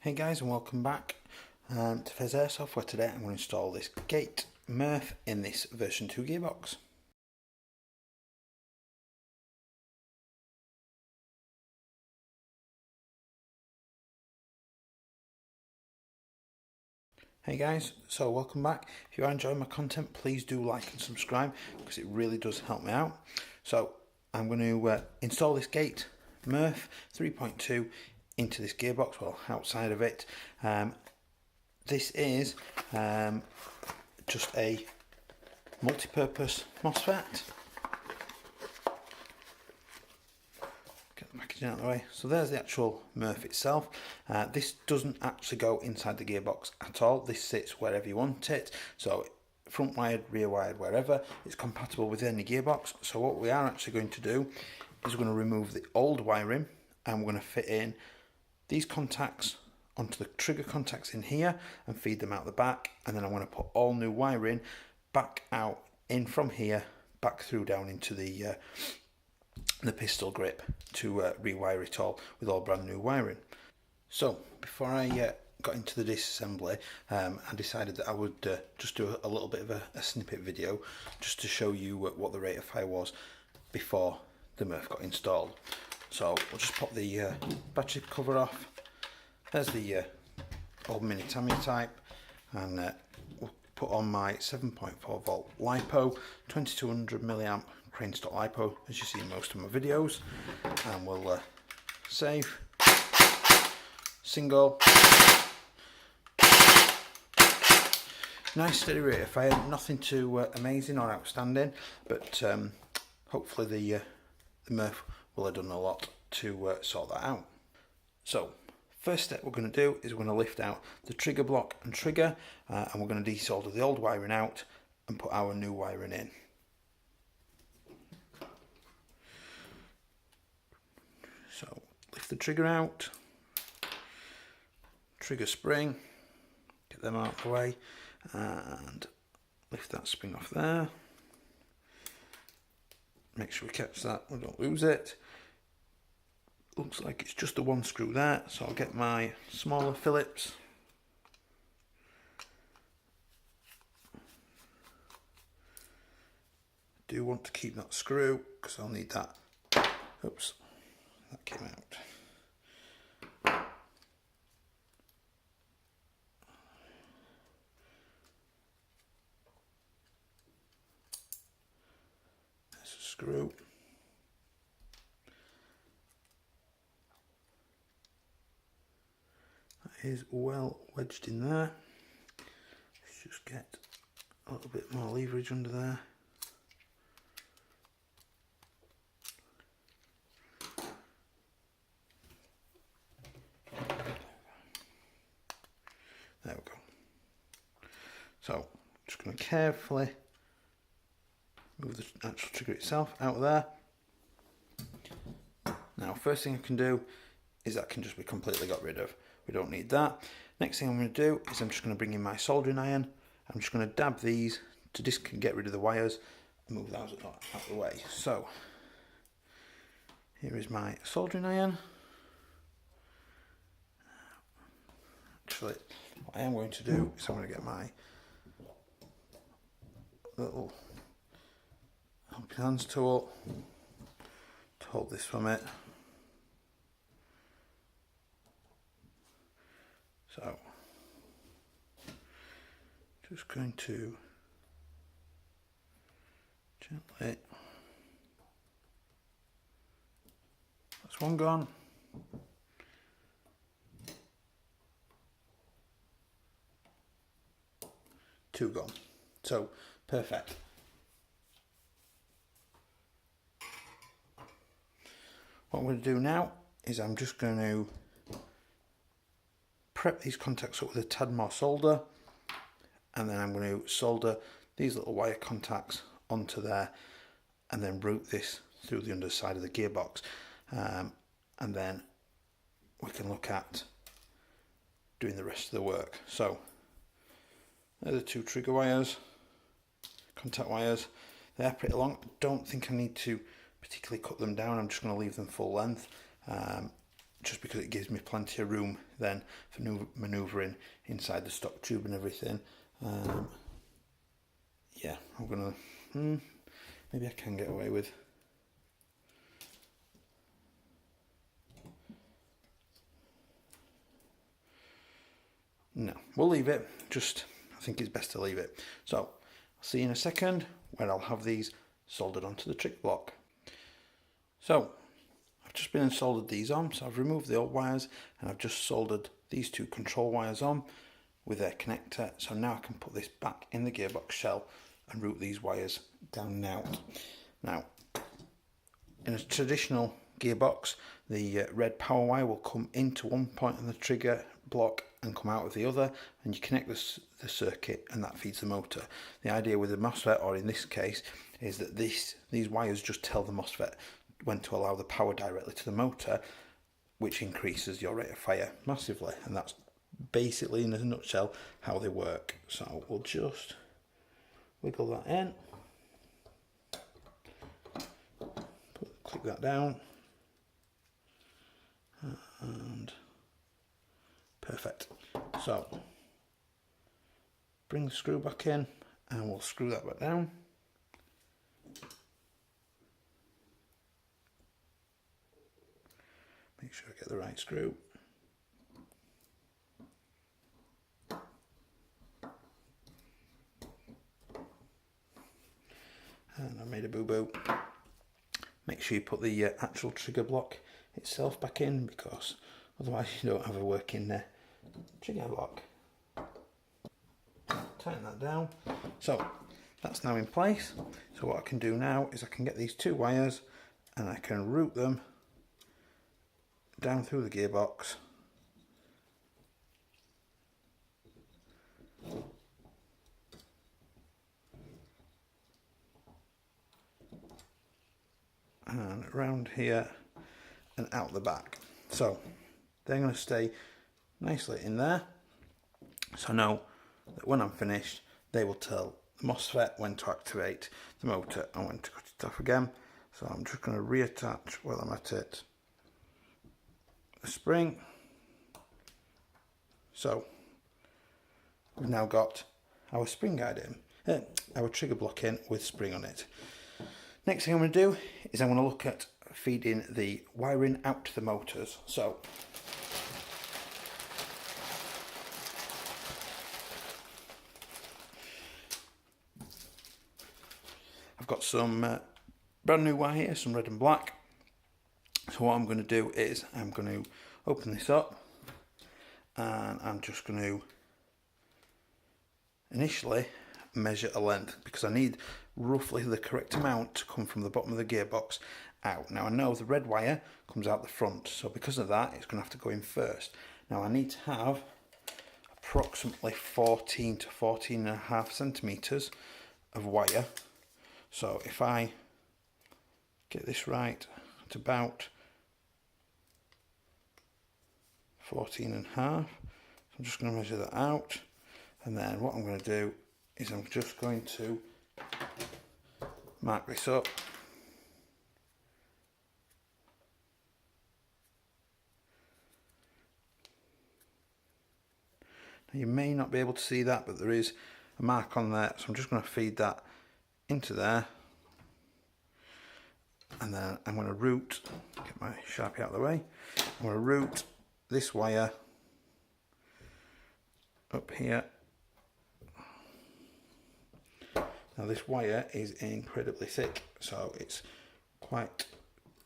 Hey guys, and welcome back to Pheas Airsoft, where today I'm going to install this Gate Merf in this version 2 gearbox. Hey guys, so welcome back. If you are enjoying my content, please do like and subscribe because it really does help me out. So I'm going to install this Gate Merf 3.2 into this gearbox, well outside of it. This is just a multi-purpose MOSFET. Get the packaging out of the way. So there's the actual Merf itself. This doesn't actually go inside the gearbox at all. This sits wherever you want it. So front wired, rear wired, wherever. It's compatible with any gearbox. So what we are actually going to do is we're going to remove the old wiring and we're going to fit in these contacts onto the trigger contacts in here and feed them out the back, and then I'm going to put all new wiring back out in from here, back through down into the pistol grip to rewire it all with all brand new wiring. So before I got into the disassembly, I decided that I would just do a little bit of a snippet video just to show you what the rate of fire was before the Merf got installed. So we'll just pop the battery cover off. There's the old mini Tamiya type, and we'll put on my 7.4 volt LiPo, 2200 milliamp crane stock LiPo, as you see in most of my videos, and we'll save, single, nice steady rate of fire, nothing too amazing or outstanding, but hopefully the Merf will have done a lot to sort that out. So first step we're going to do is we're going to lift out the trigger block and trigger, and we're going to desolder the old wiring out and put our new wiring in. So lift the trigger out, trigger spring, get them out of the way, and lift that spring off there. Make sure we catch that, we don't lose it. Looks like it's just the one screw there, so I'll get my smaller Phillips. I do want to keep that screw because I'll need that. Oops, that came out. There's a screw. Is well wedged in there. Let's just get a little bit more leverage under there. There we go. So I'm just going to carefully move the actual trigger itself out of there. Now first thing I can do is that can just be completely got rid of. We don't need that. Next thing I'm going to do is I'm just going to bring in my soldering iron. I'm just going to dab these to just get rid of the wires and move those out of the way. So here is my soldering iron. Actually, what I am going to do is I'm going to get my little helping hands tool to hold this from it. So, just going to gently, that's one gone. Two gone. So, perfect. What I'm going to do now is I'm just going to prep these contacts up with a tad more solder, and then I'm going to solder these little wire contacts onto there and then route this through the underside of the gearbox, and then we can look at doing the rest of the work. So there are the two trigger wires, contact wires. They are pretty long. I don't think I need to particularly cut them down. I'm just going to leave them full length, just because it gives me plenty of room then for manoeuvring inside the stock tube and everything. Yeah, I'm gonna, maybe I can get away with. No, we'll leave it. I think it's best to leave it. So, I'll see you in a second when I'll have these soldered onto the trigger block. So, I've just been and soldered these on. So I've removed the old wires and I've just soldered these two control wires on with their connector. So now I can put this back in the gearbox shell and route these wires down and out. Now, in a traditional gearbox, the red power wire will come into one point on the trigger block and come out of the other, and you connect the circuit and that feeds the motor. The idea with the MOSFET, or in this case, is that these wires just tell the MOSFET when to allow the power directly to the motor, which increases your rate of fire massively, and that's basically in a nutshell how they work. So we'll just wiggle that in, click that down, and perfect. So bring the screw back in and we'll screw that back down. Make sure I get the right screw. And I made a boo-boo. Make sure you put the actual trigger block itself back in, because otherwise you don't have a working trigger block. Tighten that down. So that's now in place. So what I can do now is I can get these two wires and I can route them down through the gearbox. And around here and out the back. So they're going to stay nicely in there. So I know that when I'm finished, they will tell the MOSFET when to activate the motor and when to cut it off again. So I'm just going to reattach while I'm at it the spring. So we've now got our spring guide in, our trigger block in with spring on it. Next thing I'm going to do is I'm going to look at feeding the wiring out to the motors. So I've got some brand new wire here, some red and black. So what I'm going to do is I'm going to open this up and I'm just going to initially measure a length, because I need roughly the correct amount to come from the bottom of the gearbox out. Now I know the red wire comes out the front, so because of that it's going to have to go in first. Now I need to have approximately 14 to 14.5 centimeters of wire. So if I get this right, it's about 14.5. So I'm just going to measure that out, and then what I'm going to do is I'm just going to mark this up. Now you may not be able to see that, but there is a mark on there, so I'm just going to feed that into there, and then I'm going to route, get my Sharpie out of the way, I'm going to route this wire up here. Now this wire is incredibly thick, so it's quite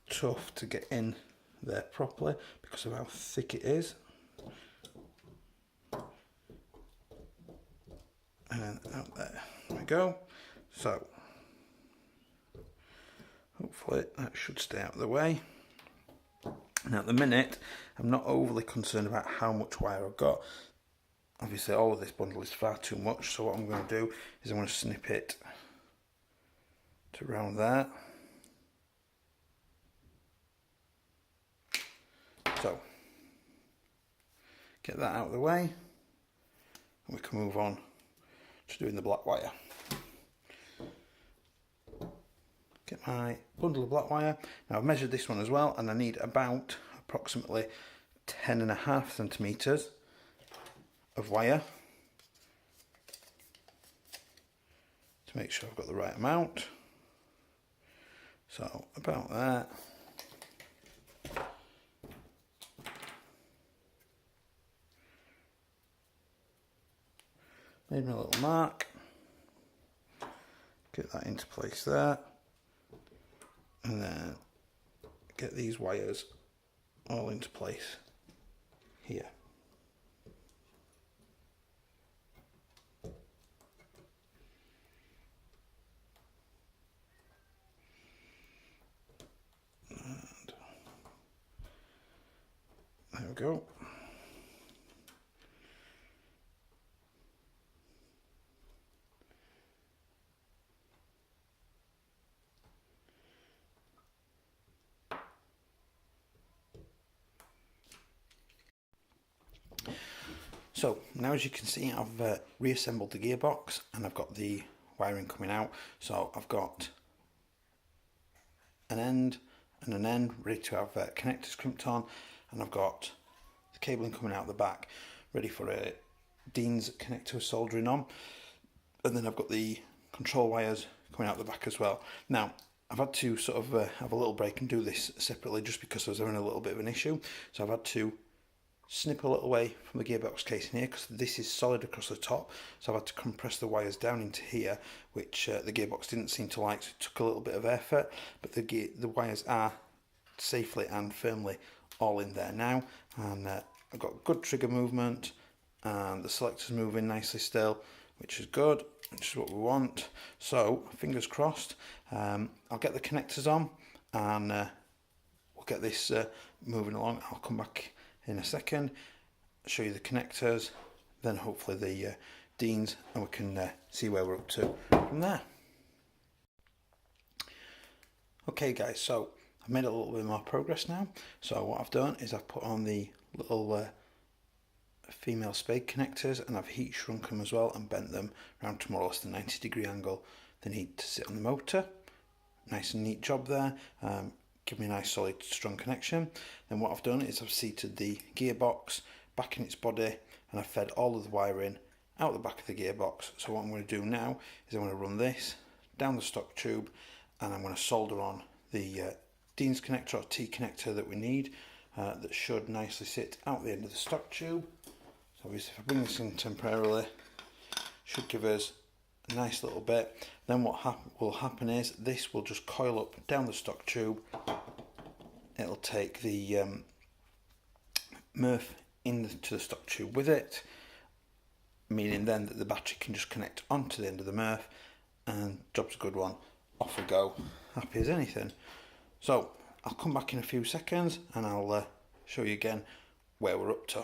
tough to get in there properly because of how thick it is. And out there we go. So hopefully that should stay out of the way. Now at the minute I'm not overly concerned about how much wire I've got. Obviously all of this bundle is far too much, so what I'm going to do is I'm going to snip it to around there. So get that out of the way and we can move on to doing the black wire. Get my bundle of black wire. Now I've measured this one as well, and I need about approximately 10.5 centimeters of wire to make sure I've got the right amount. So about that. Made me a little mark. Get that into place there. And then get these wires all into place here. And there we go. So now, as you can see, I've reassembled the gearbox and I've got the wiring coming out. So I've got an end and an end ready to have connectors crimped on, and I've got the cabling coming out the back ready for a Dean's connector soldering on, and then I've got the control wires coming out the back as well. Now I've had to sort of have a little break and do this separately just because I was having a little bit of an issue. So I've had to snip a little way from the gearbox casing here because this is solid across the top, so I've had to compress the wires down into here, which the gearbox didn't seem to like, so it took a little bit of effort, but the wires are safely and firmly all in there now, and I've got good trigger movement and the selector's moving nicely still, which is good, which is what we want. So fingers crossed. I'll get the connectors on and we'll get this moving along. I'll come back in a second, show you the connectors, then hopefully the Deans, and we can see where we're up to from there. Okay guys, so I've made a little bit more progress now. So what I've done is I've put on the little female spade connectors, and I've heat shrunk them as well and bent them around to more or less the 90-degree angle they need to sit on the motor. Nice and neat job there. Give me a nice solid strong connection. Then what I've done is I've seated the gearbox back in its body, and I've fed all of the wiring out the back of the gearbox. So what I'm going to do now is I'm going to run this down the stock tube, and I'm going to solder on the Dean's connector or T connector that we need, that should nicely sit out the end of the stock tube. So obviously if I bring this in temporarily, should give us a nice little bit. Then what will happen is this will just coil up down the stock tube. It'll take the MERF into the stock tube with it, meaning then that the battery can just connect onto the end of the MERF, and job's a good one. Off we go, happy as anything. So I'll come back in a few seconds and I'll show you again where we're up to.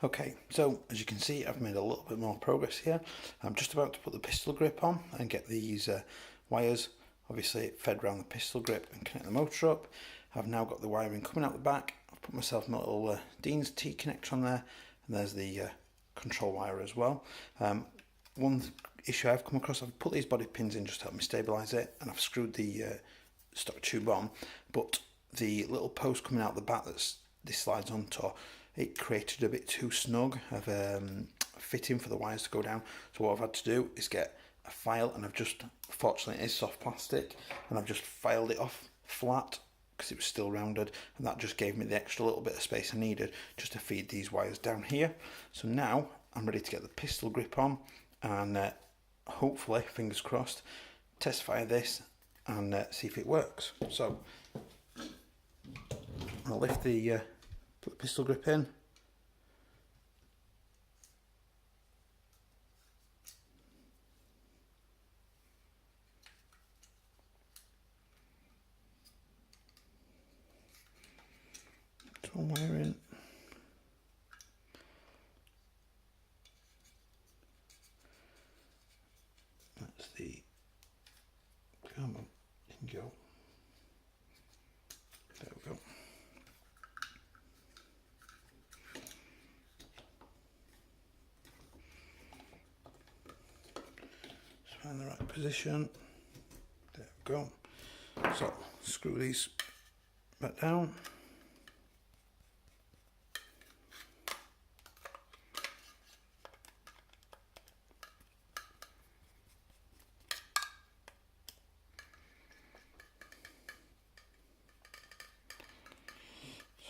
Okay, so as you can see, I've made a little bit more progress here. I'm just about to put the pistol grip on and get these wires obviously fed around the pistol grip and connect the motor up. I've now got the wiring coming out the back. I've put myself my little Dean's T connector on there, and there's the control wire as well. One issue I've come across, I've put these body pins in just to help me stabilise it, and I've screwed the stock tube on, but the little post coming out the back that this slides onto, it created a bit too snug of fitting for the wires to go down. So what I've had to do is get a file, and I've just, fortunately it is soft plastic, and I've just filed it off flat because it was still rounded, and that just gave me the extra little bit of space I needed just to feed these wires down here. So now I'm ready to get the pistol grip on and hopefully, fingers crossed, test fire this and see if it works. So I'll lift the put the pistol grip in. One wire in. That's the, come on, you can go. There we go. Just find the right position. There we go. So screw these back down.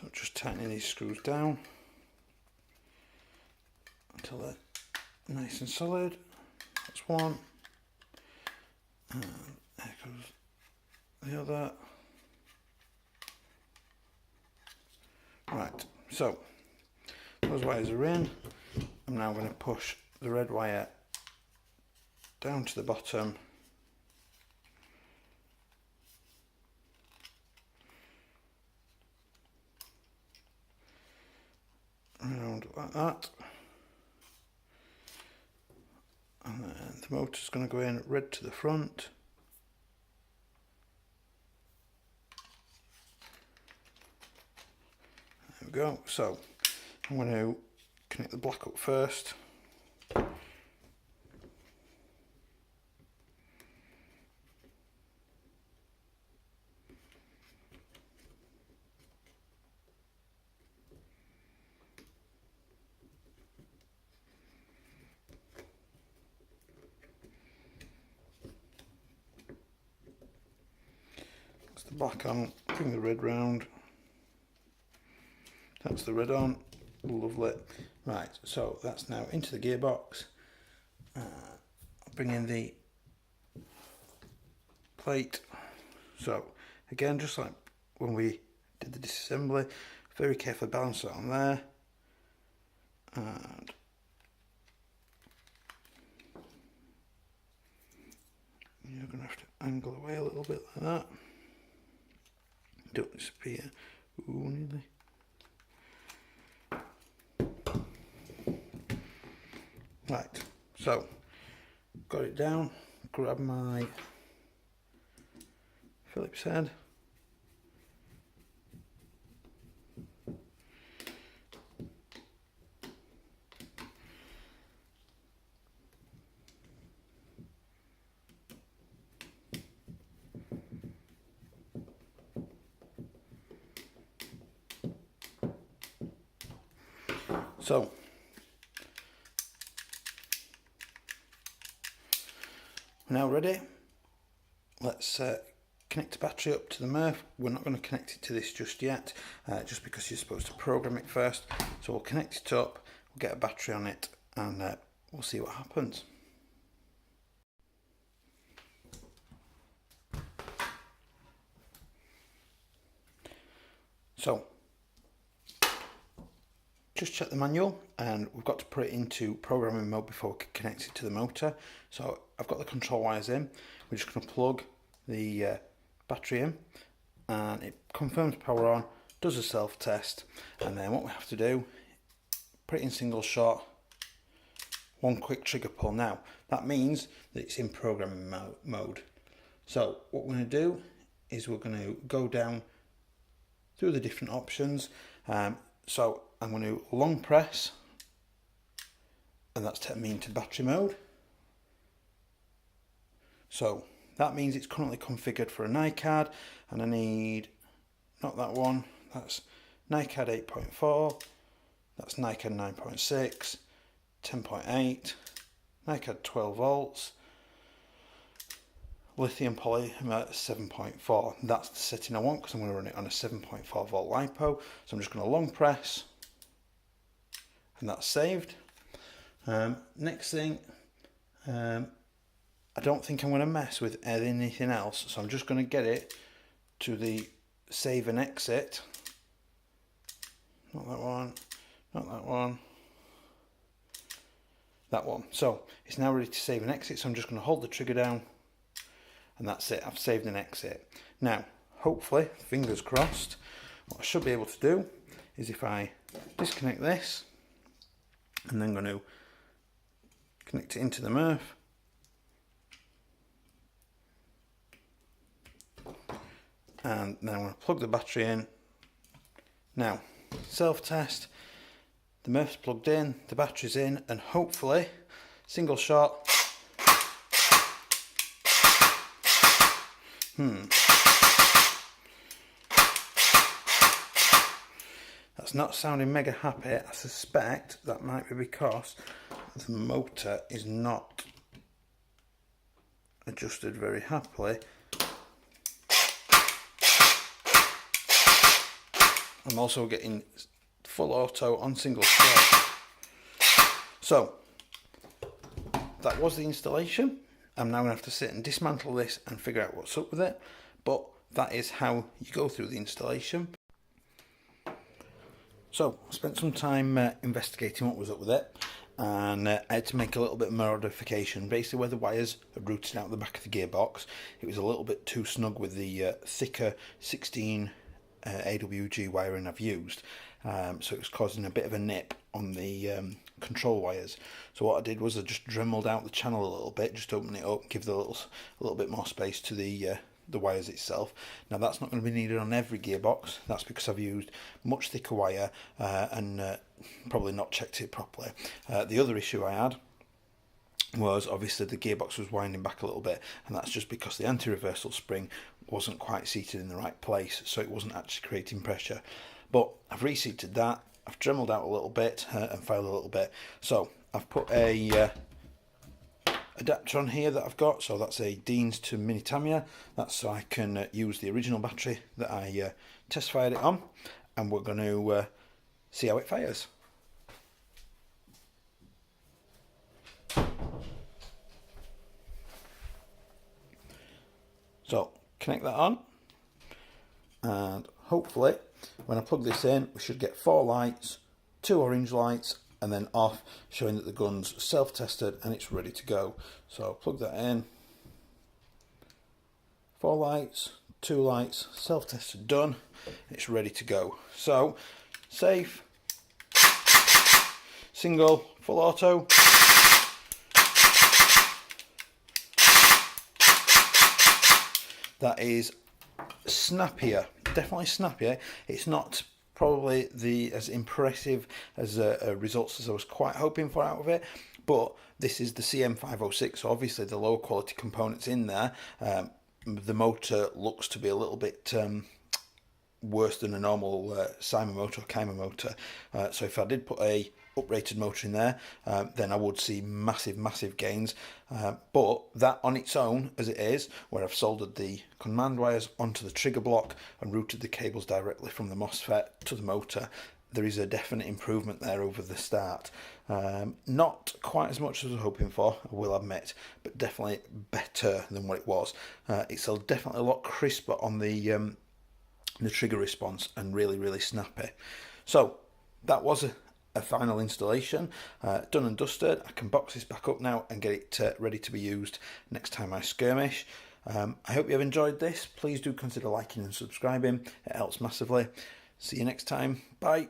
So just tightening these screws down until they're nice and solid. That's one. And there goes the other. Right, so those wires are in. I'm now going to push the red wire down to the bottom. Around like that. And then the motor's going to go in red to the front. There we go. So I'm going to connect the black up first. The black on, bring the red round. That's the red on, lovely. Right, so that's now into the gearbox. I'll bring in the plate. So again, just like when we did the disassembly, very carefully balance it on there. And you're going to have to angle away a little bit like that. Don't disappear. Ooh, nearly. Right, so got it down, grab my Phillips head. So we're now ready. Let's connect the battery up to the MERF. We're not going to connect it to this just yet, just because you're supposed to program it first. So we'll connect it up, we'll get a battery on it, and we'll see what happens. So just check the manual, and we've got to put it into programming mode before we can connect it to the motor. So I've got the control wires in. We're just going to plug the battery in, and it confirms power on, does a self test, and then what we have to do, put it in single shot, one quick trigger pull. Now that means that it's in programming mode. So what we're going to do is we're going to go down through the different options. So I'm going to long press, and that's taking me into battery mode. So that means it's currently configured for a NICAD, and I need, not that one, that's NICAD 8.4, that's NICAD 9.6, 10.8, NICAD 12 volts, lithium polymer 7.4. That's the setting I want because I'm going to run it on a 7.4 volt LiPo. So I'm just going to long press, and that's saved. Next thing, I don't think I'm going to mess with anything else, so I'm just going to get it to the save and exit. Not that one, not that one, that one. So it's now ready to save and exit, so I'm just going to hold the trigger down, and that's it. I've saved and exit. Now hopefully, fingers crossed, what I should be able to do is if I disconnect this and then going to connect it into the MERF, and then I'm going to plug the battery in. Now self-test, the MERF's plugged in, the battery's in, and hopefully single shot. it's not sounding mega happy. I suspect that might be because the motor is not adjusted very happily. I'm also getting full auto on single thread. So that was the installation. I'm now going to have to sit and dismantle this and figure out what's up with it, but that is how you go through the installation. So I spent some time investigating what was up with it, and I had to make a little bit of modification. Basically, where the wires had routed out the back of the gearbox, it was a little bit too snug with the thicker 16 AWG wiring I've used, so it was causing a bit of a nip on the control wires. So what I did was I just dremeled out the channel a little bit, just open it up, give the a little bit more space to the wires itself. Now that's not going to be needed on every gearbox. That's because I've used much thicker wire and probably not checked it properly. The other issue I had was obviously the gearbox was winding back a little bit, and that's just because the anti-reversal spring wasn't quite seated in the right place, so it wasn't actually creating pressure. But I've reseated that, I've dremeled out a little bit and filed a little bit. So I've put a adapter on here that I've got, so that's a Dean's to Mini Tamiya. That's so I can use the original battery that I test fired it on, and we're going to see how it fires. So connect that on, and hopefully when I plug this in we should get 4 lights, 2 orange lights, and then off, showing that the gun's self-tested and it's ready to go. So plug that in, 4 lights, 2 lights, self-tested, done, it's ready to go. So safe, single, full auto. That is snappier, definitely snappier. It's not probably as impressive as results as I was quite hoping for out of it, but this is the CM.506, so obviously the lower quality components in there. The motor looks to be a little bit worse than a normal Simon motor or Keimer motor, so if I did put a uprated motor in there, then I would see massive gains, but that on its own as it is, where I've soldered the command wires onto the trigger block and routed the cables directly from the MOSFET to the motor, there is a definite improvement there over the start. Not quite as much as I was hoping for, I will admit, but definitely better than what it was. It's definitely a lot crisper on the trigger response and really snappy. So that was a final installation, done and dusted. I can box this back up now and get it ready to be used next time I skirmish. I hope you have enjoyed this. Please do consider liking and subscribing, it helps massively. See you next time, bye.